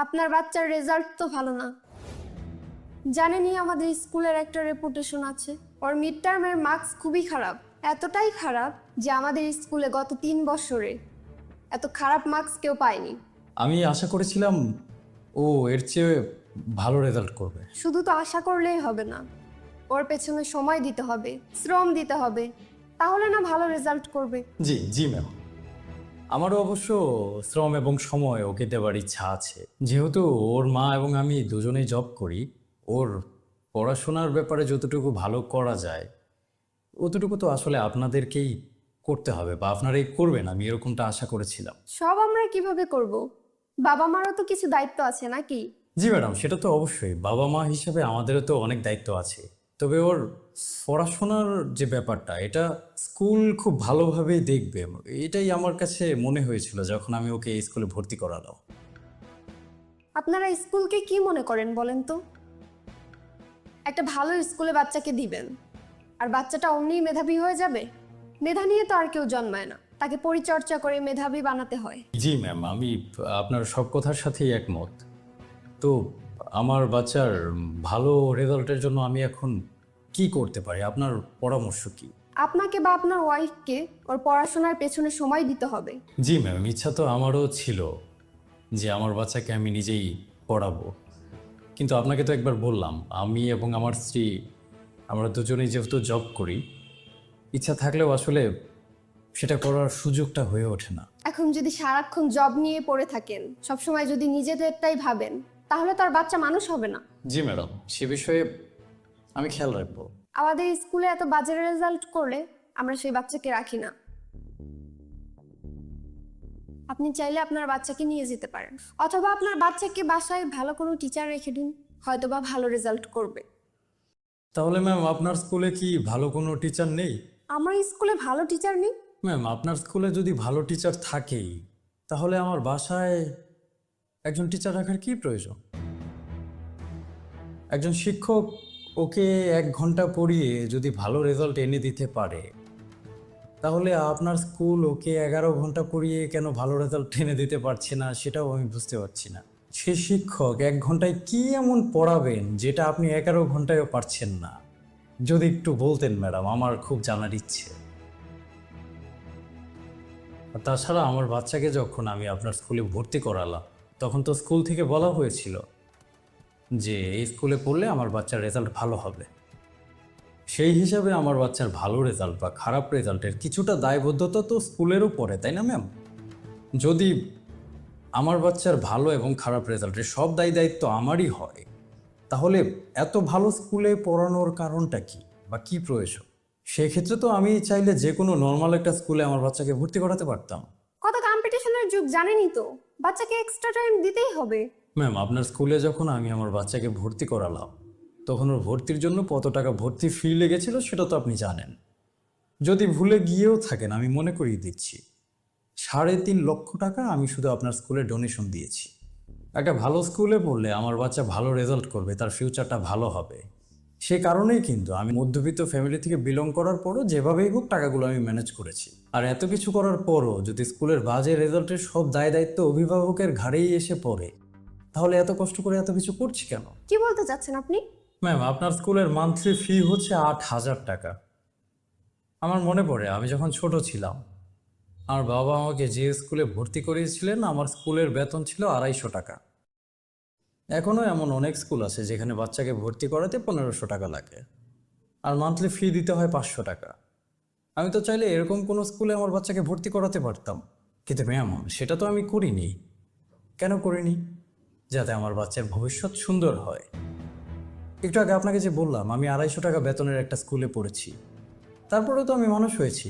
আপনার বাচ্চার রেজাল্ট তো ভালো না। জানেনই আমাদের স্কুলের একটা রেপুটেশন আছে। ওর মিড টার্মের মার্কস খুবই খারাপ, এতটাই খারাপ যে আমাদের স্কুলে গত 3 বছরে এত খারাপ মার্কস কেউ পায়নি। আমি আশা করেছিলাম ও এর চেয়ে ভালো রেজাল্ট করবে। শুধু তো আশা করলেই হবে না, ওর পেছনে সময় দিতে হবে, শ্রম দিতে হবে, তাহলে না ভালো রেজাল্ট করবে। জি জি ম্যাম, আমারও অবশ্য শ্রম এবং সময় ওকে দেওয়ার ইচ্ছা আছে। যেহেতু ওর মা এবং আমি দুজনেই জব করি, ওর পড়াশোনার ব্যাপারে যতটুকু ভালো করা যায় অতটুকু তো আসলে আপনাদেরকেই করতে হবে, বা আপনারাই করবেন, আমি এরকমটা আশা করেছিলাম। সব আমরা কিভাবে করব? বাবা মারও তো কিছু দায়িত্ব আছে নাকি? জি ম্যাডাম, সেটা তো অবশ্যই, বাবা মা হিসেবে আমাদেরও তো অনেক দায়িত্ব আছে। তবে ওর পড়াশোনার যে ব্যাপারটা, এটা স্কুল খুব ভালোভাবেই দেখবে, এটাই আমার কাছে মনে হয়েছিল যখন আমি ওকে এই স্কুলে ভর্তি করালাম। আপনারা স্কুলকে কি মনে করেন বলেন তো? একটা ভালো স্কুলে বাচ্চাকে দিবেন আর বাচ্চাটা অমনিই মেধাবী হয়ে যাবে? মেধা নিয়ে তো আর কেউ জন্মায় না, তাকে পরিচর্যা করে মেধাবী বানাতে হয়। জি ম্যাম, আমি আপনার সব কথার সাথেই একমত। তো আমার বাচ্চার ভালো রেজাল্টের জন্য আমি এখন কি করতে পারি, আপনার পরামর্শ কি? আপনাকে বা আপনার ওয়াইফকে ওর পড়াশোনার পেছনে সময় দিতে হবে। জি ম্যাম, ইচ্ছা তো আমারও ছিল যে আমার বাচ্চাকে আমি নিজেই পড়াবো, কিন্তু আপনাকে তো একবার বললাম আমি এবং আমার স্ত্রী আমরা দুজনেই যেহেতু জব করি, ইচ্ছা থাকলেও আসলে সেটা করার সুযোগটা হয়ে ওঠে না। এখন যদি সারাক্ষণ জব নিয়ে পড়ে থাকেন, সবসময় যদি নিজেদেরটাই ভাবেন, তাহলে তো আর বাচ্চা মানুষ হবে না। জি ম্যাডাম, সে বিষয়ে আমি খেয়াল রাখবো। আমাদের স্কুলে এত বাজে রেজাল্ট করলে আমরা সেই বাচ্চাকে রাখি না। আপনি চাইলে আপনার বাচ্চাকে নিয়ে যেতে পারেন, অথবা আপনার বাচ্চাকে বাসায় ভালো কোনো টিচার রেখে দিন, হয়তোবা ভালো রেজাল্ট করবে। তাহলে ম্যাম, আপনার স্কুলে কি ভালো কোনো টিচার নেই? আমার স্কুলে ভালো টিচার নেই? ম্যাম, আপনার স্কুলে যদি ভালো টিচার থাকেই, তাহলে আমার বাসায় একজন টিচার রাখার কি প্রয়োজন? একজন শিক্ষক ওকে 1 ঘন্টা পড়িয়ে যদি ভালো রেজাল্ট এনে দিতে পারে, তাহলে আপনার স্কুল ওকে 11 ঘন্টা পড়িয়ে কেন ভালো রেজাল্ট এনে দিতে পারছে না, সেটাও আমি বুঝতে পারছি না। সে শিক্ষক 1 ঘন্টায় কি এমন পড়াবেন যেটা আপনি 11 ঘন্টায়ও পারছেন না? যদি একটু বলতেন ম্যাডাম, আমার খুব জানার ইচ্ছে। আর তাছাড়া আমার বাচ্চাকে যখন আমি আপনার স্কুলে ভর্তি করালাম, তখন তো স্কুল থেকে বলা হয়েছিল যে এই স্কুলে পড়লে আমার বাচ্চার রেজাল্ট ভালো হবে। সেই হিসাবে আমার বাচ্চার ভালো রেজাল্ট বা খারাপ রেজাল্টের কিছুটা দায়বদ্ধতা তো স্কুলেরও পড়ে, তাই না ম্যাম? যদি আমার বাচ্চার ভালো এবং খারাপ রেজাল্টের সব দায়িত্ব আমারই হয়, তাহলে এত ভালো স্কুলে পড়ানোর কারণটা কি বা কি প্রয়োজন? সেক্ষেত্রে তো আমি চাইলে যে কোনো নর্মাল একটা স্কুলে আমার বাচ্চাকে ভর্তি করাতে পারতাম। কত কম্পিটিশনের যুগ জানেনই তো, বাচ্চাকে এক্সট্রা টাইম দিতেই হবে। ম্যাম, আপনার স্কুলে যখন আমি আমার বাচ্চাকে ভর্তি করালাম, তখন ওর ভর্তির জন্য কত টাকা ভর্তি ফি লেগেছিল সেটা তো আপনি জানেন। যদি ভুলে গিয়েও থাকেন, আমি মনে করিয়ে দিচ্ছি, 3.5 লক্ষ টাকা আমি শুধু আপনার স্কুলে ডোনেশন দিয়েছি। একটা ভালো স্কুলে পড়লে আমার বাচ্চা ভালো রেজাল্ট করবে, তার ফিউচারটা ভালো হবে। সে কারণেই কিন্তু আমি মধ্যবিত্ত ফ্যামিলি থেকে বিলং করার পরও যেভাবেই হোক টাকাগুলো আমি ম্যানেজ করেছি। আর এত কিছু করার পরও যদি স্কুলের বাজে রেজাল্টের সব দায় দায়িত্ব অভিভাবকের ঘাড়েই এসে পড়ে, তাহলে এত কষ্ট করে এত কিছু করছি কেন? কি বলতে চাচ্ছেন আপনি? ম্যাম, আপনার স্কুলের মান্থলি ফি হচ্ছে 8,000 টাকা। আমার মনে পড়ে আমি যখন ছোট ছিলাম, আমার বাবা আমাকে যে স্কুলে ভর্তি করিয়েছিলেন, আমার স্কুলের বেতন ছিল 250 টাকা। এখনও এমন অনেক স্কুল আছে যেখানে বাচ্চাকে ভর্তি করাতে 1500 টাকা লাগে, আর মান্থলি ফি দিতে হয় 500 টাকা। আমি তো চাইলে এরকম কোনো স্কুলে আমার বাচ্চাকে ভর্তি করাতে পারতাম, কিন্তু ম্যাম সেটা তো আমি করিনি। কেন করিনি? যাতে আমার বাচ্চার ভবিষ্যৎ সুন্দর হয়। একটু আগে আপনাকে যে বললাম আমি 250 টাকা বেতনের একটা স্কুলে পড়েছি, তারপরেও তো আমি মানুষ হয়েছি,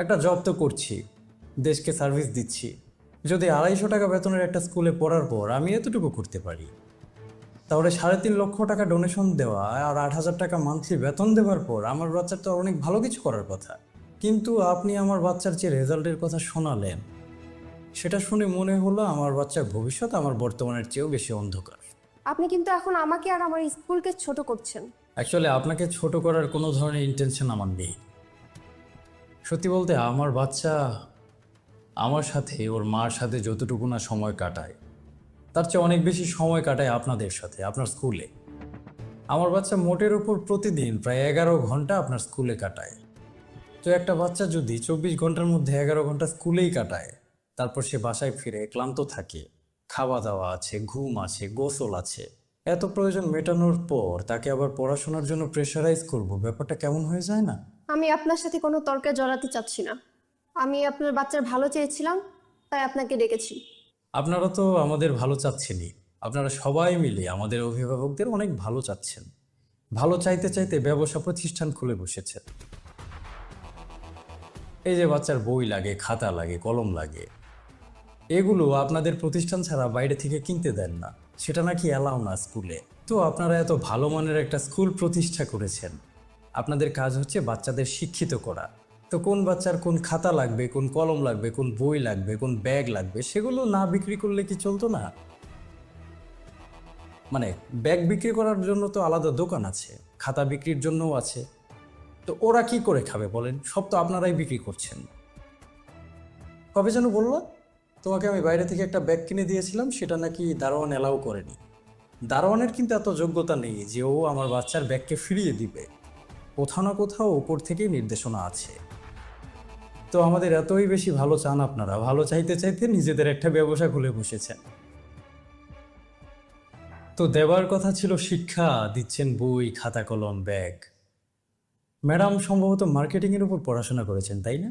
একটা জব তো করছি, দেশকে সার্ভিস দিচ্ছি। যদি 250 টাকা বেতনের একটা স্কুলে পড়ার পর আমি এতটুকু করতে পারি, তাহলে 3.5 লক্ষ টাকা ডোনেশন দেওয়া আর 8,000 টাকা মান্থলি বেতন দেওয়ার পর আমার বাচ্চার তো অনেক ভালো কিছু করার কথা। কিন্তু আপনি আমার বাচ্চার যে রেজাল্টের কথা শোনালেন, সেটা শুনে মনে হলো আমার বাচ্চার ভবিষ্যৎ আমার বর্তমানের চেয়েও বেশি অন্ধকার। আপনি কিন্তু এখন আমাকে আর আমার স্কুলকে ছোট করছেন। অ্যাকচুয়ালি আপনাকে ছোট করার কোনো ধরনের ইন্টেনশন আমার নেই। সত্যি বলতে আমার বাচ্চা আমার সাথে ওর মার সাথে যতটুকু না সময় কাটায়, তার চেয়ে অনেক বেশি সময় কাটায় আপনাদের সাথে, আপনার স্কুলে। আমার বাচ্চা মোটের উপর প্রতিদিন প্রায় 11 ঘন্টা আপনার স্কুলে কাটায়। তো একটা বাচ্চা যদি 24 ঘন্টার মধ্যে 11 ঘন্টা স্কুলেই কাটায়, তারপর সে বাসায় ফিরে ক্লান্ত থাকে, খাওয়া দাওয়া আছে, ঘুম আছে, গোসল আছে, এত প্রয়োজন মেটানোর পর তাকে আবার পড়াশোনার জন্য প্রেশারাইজ করব, ব্যাপারটা কেমন হয়ে যায় না? আমি আপনার সাথে কোনো তর্কে জড়াতে চাচ্ছি না। আমি আপনার বাচ্চার ভালো চেয়েছিলাম, তাই আপনাকে ডেকেছি। আপনারা তো আমাদের ভালো চাচ্ছেনই, আপনারা সবাই মিলে আমাদের অভিভাবকদের অনেক ভালো চাচ্ছেন। ভালো চাইতে চাইতে ব্যবসা প্রতিষ্ঠান খুলে বসেছেন। এই যে বাচ্চার বই লাগে, খাতা লাগে, কলম লাগে, এগুলো আপনাদের প্রতিষ্ঠান ছাড়া বাইরে থেকে কিনতে দেন না, সেটা নাকি অ্যালাউ না স্কুলে। তো আপনারা এত ভালো মানের একটা স্কুল প্রতিষ্ঠা করেছেন, আপনাদের কাজ হচ্ছে বাচ্চাদের শিক্ষিত করা। তো কোন বাচ্চার কোন খাতা লাগবে, কোন কলম লাগবে, কোন বই লাগবে, কোন ব্যাগ লাগবে, সেগুলো না বিক্রি করলে কি চলতো না? মানে ব্যাগ বিক্রি করার জন্য তো আলাদা দোকান আছে, খাতা বিক্রির জন্যও আছে। তো ওরা কি করে খাবে বলেন? সব তো আপনারাই বিক্রি করছেন। কবে যেন বললো তোমাকে আমি বাইরে থেকে একটা ব্যাগ কিনে দিয়েছিলাম, সেটা নাকি দারোয়ান অ্যালাউ করেনি। দারোয়ানের কিন্তু এত যোগ্যতা নেই যে ও আমার বাচ্চার ব্যাগকে ফিরিয়ে দিবে। কোথাও না কোথাও ওপর থেকেই নির্দেশনা আছে। তো আমাদের এতই বেশি ভালো চান আপনারা, ভালো চাইতে চাইতে নিজেদের একটা ব্যবসা খুলে বসেছেন। তো দেওয়ার কথা ছিল শিক্ষা, দিচ্ছেন বই, খাতা, কলম, ব্যাগ। ম্যাডাম সম্ভবত মার্কেটিংয়ের উপর পড়াশোনা করেছেন, তাই না?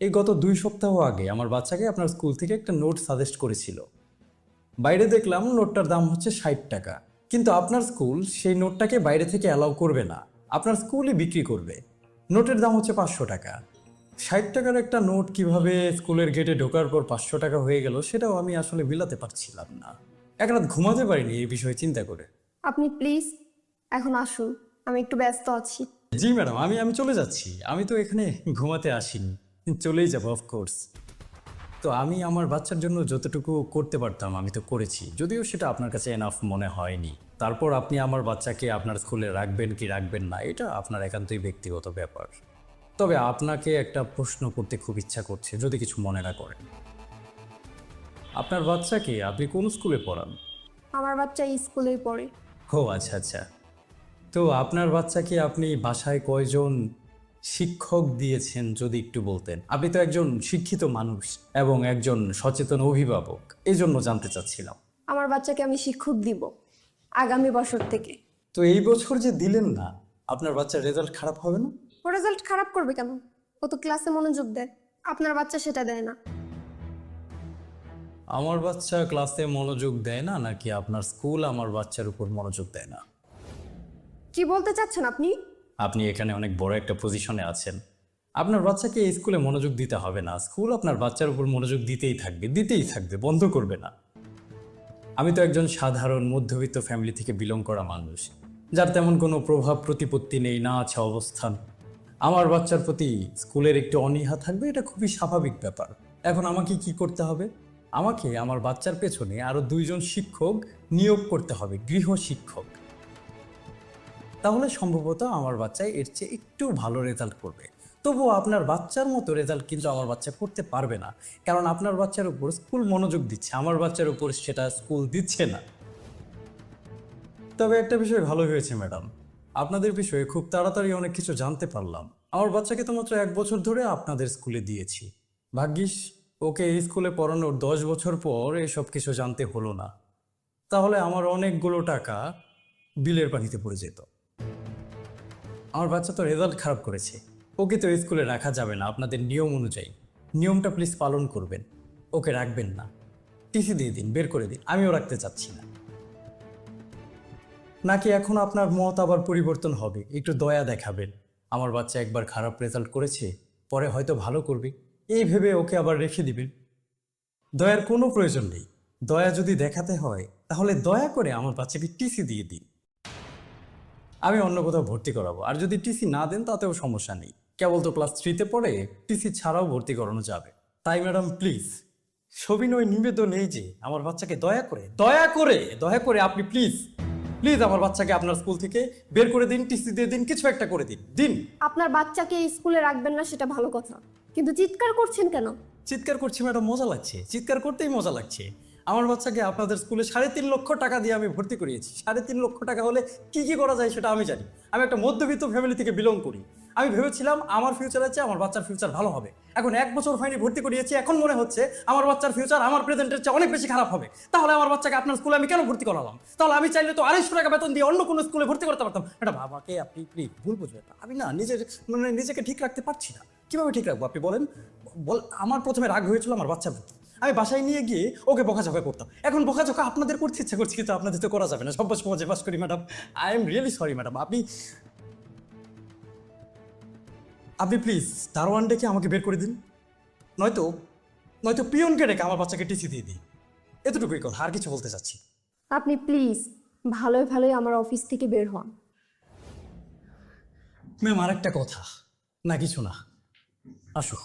এই গত 2 সপ্তাহ আগে আমার বাচ্চাকে আপনার স্কুল থেকে একটা নোট সাজেস্ট করেছিল। বাইরে দেখলাম নোটটার দাম হচ্ছে 60 টাকা, কিন্তু আপনার স্কুল সেই নোটটাকে বাইরে থেকে অ্যালাউ করবে না, আপনার স্কুলই বিক্রি করবে। নোটের দাম হচ্ছে 500 টাকা। 60 টাকার একটা নোট কিভাবে স্কুলের গেটে ঢোকার পর 500 টাকা হয়ে গেল, সেটাও আমি আসলে মিলাতে পারছিলাম না। এক রাত ঘুমাতে পারিনি এই বিষয়ে চিন্তা করে। আপনি প্লিজ এখন আসুন, আমি একটু ব্যস্ত আছি। জি ম্যাডাম, আমি চলে যাচ্ছি। আমি তো এখানে ঘুমাতে আসিনি, চলেই যাবো অফকোর্স। তো আমি আমার বাচ্চার জন্য যতটুকু করতে পারতাম আমি তো করেছি, যদিও সেটা আপনার কাছে এনাফ মনে হয়নি। তারপর আপনি আমার বাচ্চাকে আপনার স্কুলে রাখবেন কি রাখবেন না, এটা আপনার একান্তই ব্যক্তিগত ব্যাপার। তবে আপনাকে একটা প্রশ্ন করতে খুব ইচ্ছা করছে, যদি কিছু মনে না করেন। আপনার বাচ্চাকে আপনি কোন স্কুলে পড়ান? আমার বাচ্চা এই স্কুলেই পড়ে। ও আচ্ছা আচ্ছা। তো আপনার বাচ্চাকে আপনি বাসায় কয়জন শিক্ষক দিয়েছেন যদি একটু বলতেন? আপনি তো একজন শিক্ষিত মানুষ এবং একজন সচেতন অভিভাবক, এই জন্য জানতে চাচ্ছিলাম। আমার বাচ্চাকে আমি শিক্ষক দিব আগামী বছর থেকে। তো এই বছর যে দিলেন না, আপনার বাচ্চার রেজাল্ট খারাপ হবে না? ও রেজাল্ট খারাপ করবে কেন? ও তো ক্লাসে মনোযোগ দেয়, আপনার বাচ্চা সেটা দেয় না। আমার বাচ্চা ক্লাসে মনোযোগ দেয় না, নাকি আপনার স্কুল আমার বাচ্চার উপর মনোযোগ দেয় না? কি বলতে চাচ্ছেন আপনি? আপনি এখানে অনেক বড় একটা পজিশনে আছেন, আপনার বাচ্চাকে এই স্কুলে মনোযোগ দিতে হবে না, স্কুল আপনার বাচ্চার উপর মনোযোগ দিতেই থাকবে, বন্ধ করবে না। আমি তো একজন সাধারণ মধ্যবিত্ত ফ্যামিলি থেকে বিলং করা মানুষ, যার তেমন কোনো প্রভাব প্রতিপত্তি নেই, না আছে অবস্থান। আমার বাচ্চার প্রতি স্কুলের একটু অনীহা থাকবে, এটা খুবই স্বাভাবিক ব্যাপার। এখন আমাকে কি করতে হবে? আমাকে আমার বাচ্চার পেছনে আরো 2জন শিক্ষক নিয়োগ করতে হবে, গৃহ শিক্ষক। তাহলে সম্ভবত আমার বাচ্চা এর চেয়ে একটু ভালো রেজাল্ট করবে। তবুও আপনার বাচ্চার মতো রেজাল্ট কিন্তু আমার বাচ্চা করতে পারবে না, কারণ আপনার বাচ্চার উপর স্কুল মনোযোগ দিচ্ছে, আমার বাচ্চার উপর সেটা স্কুল দিচ্ছে না। তবে একটা বিষয় ভালো হয়েছে ম্যাডাম, আপনাদের বিষয়ে খুব তাড়াতাড়ি অনেক কিছু জানতে পারলাম। আমার বাচ্চাকে তো মাত্র 1 বছর ধরে আপনাদের স্কুলে দিয়েছি, ভাগ্যিস ওকে এই স্কুলে পড়ানোর 10 বছর পর এসব কিছু জানতে হলো না, তাহলে আমার অনেকগুলো টাকা বিলের পানিতে পড়ে যেত। আমার বাচ্চা তো রেজাল্ট খারাপ করেছে, ওকে তো স্কুলে রাখা যাবে না আপনাদের নিয়ম অনুযায়ী। নিয়মটা প্লিজ পালন করবেন, ওকে রাখবেন না, টিসি দিয়ে দিন, বের করে দিন, আমিও রাখতে চাচ্ছি না। নাকি এখন আপনার মত আবার পরিবর্তন হবে, একটু দয়া দেখাবেন? আমার বাচ্চা একবার খারাপ রেজাল্ট করেছে, পরে হয়তো ভালো করবে, এই ভেবে ওকে আবার রেখে দিবেন? দয়ার কোনো প্রয়োজন নেই। দয়া যদি দেখাতে হয় তাহলে দয়া করে আমার বাচ্চাকে টিসি দিয়ে দিন, আমি অন্য কোথাও ভর্তি করাবো। আর যদি টিসি না দেন তাতেও সমস্যা নেই, কেবল তো ক্লাস 3-তে পড়ে, টিসি ছাড়াও ভর্তি করানো যাবে। তাই ম্যাডাম প্লিজ, সবিনয় নিবেদন এই যে আমার বাচ্চাকে দয়া করে আপনি প্লিজ আমার বাচ্চাকে আপনার স্কুল থেকে বের করে দিন, টিসি দিয়ে দিন, কিছু একটা করে দিন। আপনার বাচ্চাকে এই স্কুলে রাখবেন না সেটা ভালো কথা, কিন্তু চিৎকার করছেন কেন? চিৎকার করছি ম্যাডাম, মজা লাগছে, চিৎকার করতেই মজা লাগছে। আমার বাচ্চাকে আপনাদের স্কুলে 3.5 লক্ষ টাকা দিয়ে আমি ভর্তি করিয়েছি। 3.5 লক্ষ টাকা হলে কি কি করা যায় সেটা আমি জানি। আমি একটা মধ্যবিত্ত ফ্যামিলি থেকে বিলং করি। আমি ভেবেছিলাম আমার ফিউচারের চেয়ে আমার বাচ্চার ফিউচার ভালো হবে। এখন 1 বছর হয়নি ভর্তি করিয়েছি, এখন মনে হচ্ছে আমার বাচ্চার ফিউচার আমার প্রেজেন্টের চেয়ে অনেক বেশি খারাপ হবে। তাহলে আমার বাচ্চাকে আপনার স্কুলে আমি কেন ভর্তি করালাম? তাহলে আমি চাইলে তো 250 টাকা বেতন দিয়ে অন্য কোনো স্কুলে ভর্তি করতে পারতাম। এটা বাবাকে আপনি প্লিজ ভুল বুঝবেন না। আমি না নিজেকে ঠিক রাখতে পারছি না। কিভাবে ঠিক রাখবো আপনি বলেন? আমার প্রথমে রাগ হয়েছিল আমার বাচ্চার প্রতি। আমি বাসায় নিয়ে গিয়ে ওকে বকাঝকা করতাম। এখন বকাঝকা আপনাদের করতে ইচ্ছা করছে, কিন্তু আপনাদের তো করা যাবে না। সব সমাজে বাস করি madam. I am really sorry madam. আপনি প্লিজ দারোয়ান ডেকে আমাকে বের করে দিন, নয়তো নয়তো পিয়নকে ডেকে আমার বাচ্চাকে টিসি দিয়ে দিই। এতটুকুই কথা, আর কিছু বলতে চাচ্ছি। আপনি প্লিজ ভালোই ভালোই আমার অফিস থেকে বের হন। ম্যাম, আরেকটা কথা। না কিছু না, আসো।